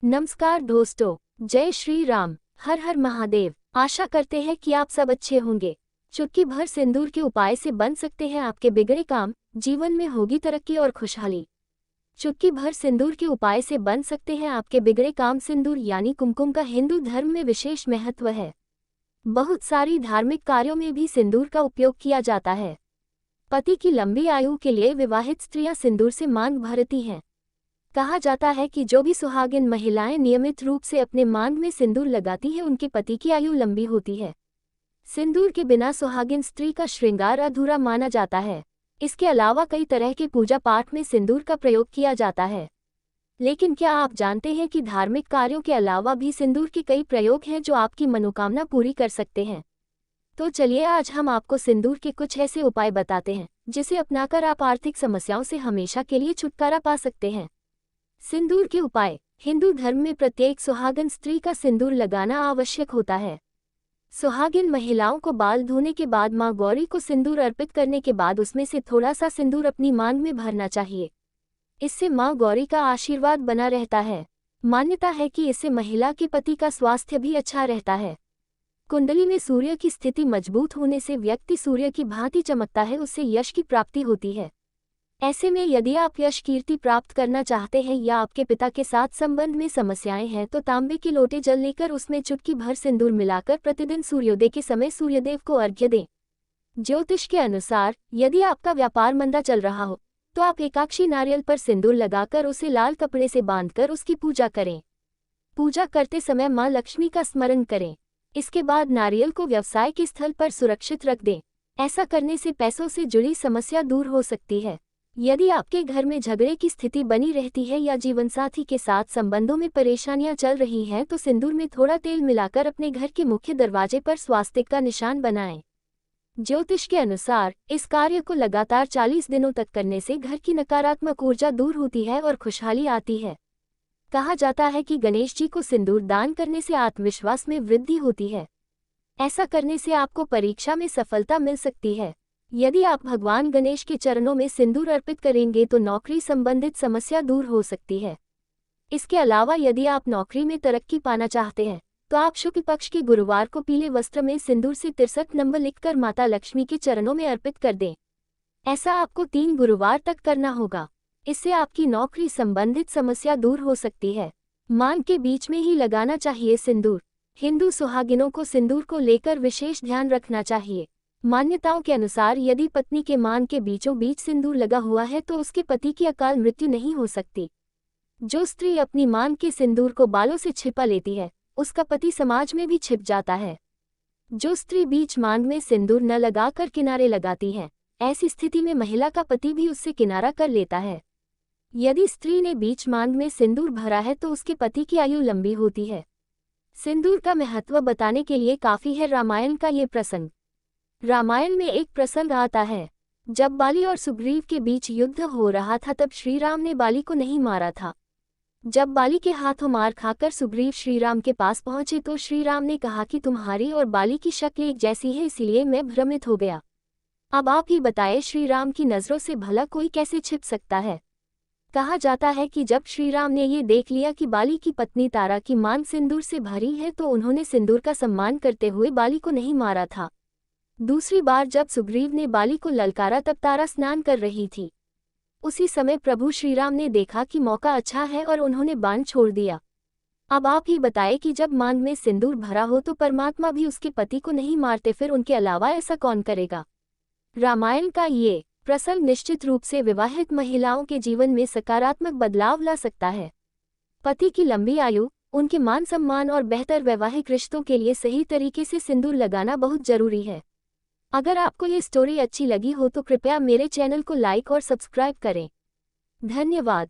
नमस्कार दोस्तों, जय श्री राम। हर हर महादेव। आशा करते हैं कि आप सब अच्छे होंगे। चुटकी भर सिंदूर के उपाय से बन सकते हैं आपके बिगड़े काम, जीवन में होगी तरक्की और खुशहाली। चुटकी भर सिंदूर के उपाय से बन सकते हैं आपके बिगड़े काम। सिंदूर यानी कुमकुम का हिंदू धर्म में विशेष महत्व है। बहुत सारी धार्मिक कार्यों में भी सिंदूर का उपयोग किया जाता है। पति की लंबी आयु के लिए विवाहित स्त्रियां सिंदूर से मांग भरती हैं। कहा जाता है कि जो भी सुहागिन महिलाएं नियमित रूप से अपने मांग में सिंदूर लगाती हैं उनके पति की आयु लंबी होती है। सिंदूर के बिना सुहागिन स्त्री का श्रृंगार अधूरा माना जाता है। इसके अलावा कई तरह के पूजा पाठ में सिंदूर का प्रयोग किया जाता है। लेकिन क्या आप जानते हैं कि धार्मिक कार्यों के अलावा भी सिंदूर के कई प्रयोग हैं जो आपकी मनोकामना पूरी कर सकते हैं। तो चलिए आज हम आपको सिंदूर के कुछ ऐसे उपाय बताते हैं जिसे अपनाकर आप आर्थिक समस्याओं से हमेशा के लिए छुटकारा पा सकते हैं। सिंदूर के उपाय। हिंदू धर्म में प्रत्येक सुहागन स्त्री का सिंदूर लगाना आवश्यक होता है। सुहागिन महिलाओं को बाल धोने के बाद मां गौरी को सिंदूर अर्पित करने के बाद उसमें से थोड़ा सा सिंदूर अपनी मांग में भरना चाहिए। इससे मां गौरी का आशीर्वाद बना रहता है। मान्यता है कि इससे महिला के पति का स्वास्थ्य भी अच्छा रहता है। कुंडली में सूर्य की स्थिति मजबूत होने से व्यक्ति सूर्य की भांति चमकता है, उससे यश की प्राप्ति होती है। ऐसे में यदि आप यश कीर्ति प्राप्त करना चाहते हैं या आपके पिता के साथ संबंध में समस्याएं हैं तो तांबे के लोटे जल लेकर उसमें चुटकी भर सिंदूर मिलाकर प्रतिदिन सूर्योदय के समय सूर्यदेव को अर्घ्य दें। ज्योतिष के अनुसार यदि आपका व्यापार मंदा चल रहा हो तो आप एकाक्षी नारियल पर सिंदूर लगाकर उसे लाल कपड़े से बांधकर उसकी पूजा करें। पूजा करते समय मां लक्ष्मी का स्मरण करें। इसके बाद नारियल को व्यवसाय के स्थल पर सुरक्षित रख दें। ऐसा करने से पैसों से जुड़ी समस्या दूर हो सकती है। यदि आपके घर में झगड़े की स्थिति बनी रहती है या जीवनसाथी के साथ संबंधों में परेशानियां चल रही हैं तो सिंदूर में थोड़ा तेल मिलाकर अपने घर के मुख्य दरवाजे पर स्वास्तिक का निशान बनाएं। ज्योतिष के अनुसार इस कार्य को लगातार 40 दिनों तक करने से घर की नकारात्मक ऊर्जा दूर होती है और खुशहाली आती है। कहा जाता है कि गणेश जी को सिंदूर दान करने से आत्मविश्वास में वृद्धि होती है। ऐसा करने से आपको परीक्षा में सफलता मिल सकती है। यदि आप भगवान गणेश के चरणों में सिंदूर अर्पित करेंगे तो नौकरी संबंधित समस्या दूर हो सकती है। इसके अलावा यदि आप नौकरी में तरक्की पाना चाहते हैं तो आप शुक्ल पक्ष के गुरुवार को पीले वस्त्र में सिंदूर से 63 नंबर लिखकर माता लक्ष्मी के चरणों में अर्पित कर दें। ऐसा आपको 3 गुरुवार तक करना होगा। इससे आपकी नौकरी संबंधित समस्या दूर हो सकती है। मांग के बीच में ही लगाना चाहिए सिंदूर। हिंदू सुहागिनों को सिंदूर को लेकर विशेष ध्यान रखना चाहिए। मान्यताओं के अनुसार यदि पत्नी के मांग के बीचों बीच सिंदूर लगा हुआ है तो उसके पति की अकाल मृत्यु नहीं हो सकती। जो स्त्री अपनी मांग के सिंदूर को बालों से छिपा लेती है उसका पति समाज में भी छिप जाता है। जो स्त्री बीच मांग में सिंदूर न लगाकर किनारे लगाती है ऐसी स्थिति में महिला का पति भी उससे किनारा कर लेता है। यदि स्त्री ने बीच मांग में सिंदूर भरा है तो उसके पति की आयु लंबी होती है। सिंदूर का महत्व बताने के लिए काफी है रामायण का ये प्रसंग। रामायण में एक प्रसंग आता है जब बाली और सुग्रीव के बीच युद्ध हो रहा था तब श्री राम ने बाली को नहीं मारा था। जब बाली के हाथों मार खाकर सुग्रीव श्री राम के पास पहुंचे तो श्री राम ने कहा कि तुम्हारी और बाली की शक्ल एक जैसी है, इसलिए मैं भ्रमित हो गया। अब आप ही बताएं श्री राम की नजरों से भला कोई कैसे छिप सकता है। कहा जाता है कि जब श्री राम ने ये देख लिया कि बाली की पत्नी तारा की मांग सिंदूर से भरी है तो उन्होंने सिंदूर का सम्मान करते हुए बाली को नहीं मारा था। दूसरी बार जब सुग्रीव ने बाली को ललकारा तब तारा स्नान कर रही थी। उसी समय प्रभु श्रीराम ने देखा कि मौका अच्छा है और उन्होंने बाण छोड़ दिया। अब आप ही बताएं कि जब मांग में सिंदूर भरा हो तो परमात्मा भी उसके पति को नहीं मारते, फिर उनके अलावा ऐसा कौन करेगा। रामायण का ये प्रसंग निश्चित रूप से विवाहित महिलाओं के जीवन में सकारात्मक बदलाव ला सकता है। पति की लंबी आयु, उनके मान सम्मान और बेहतर वैवाहिक रिश्तों के लिए सही तरीके से सिंदूर लगाना बहुत जरूरी है। अगर आपको ये स्टोरी अच्छी लगी हो तो कृपया मेरे चैनल को लाइक और सब्सक्राइब करें। धन्यवाद।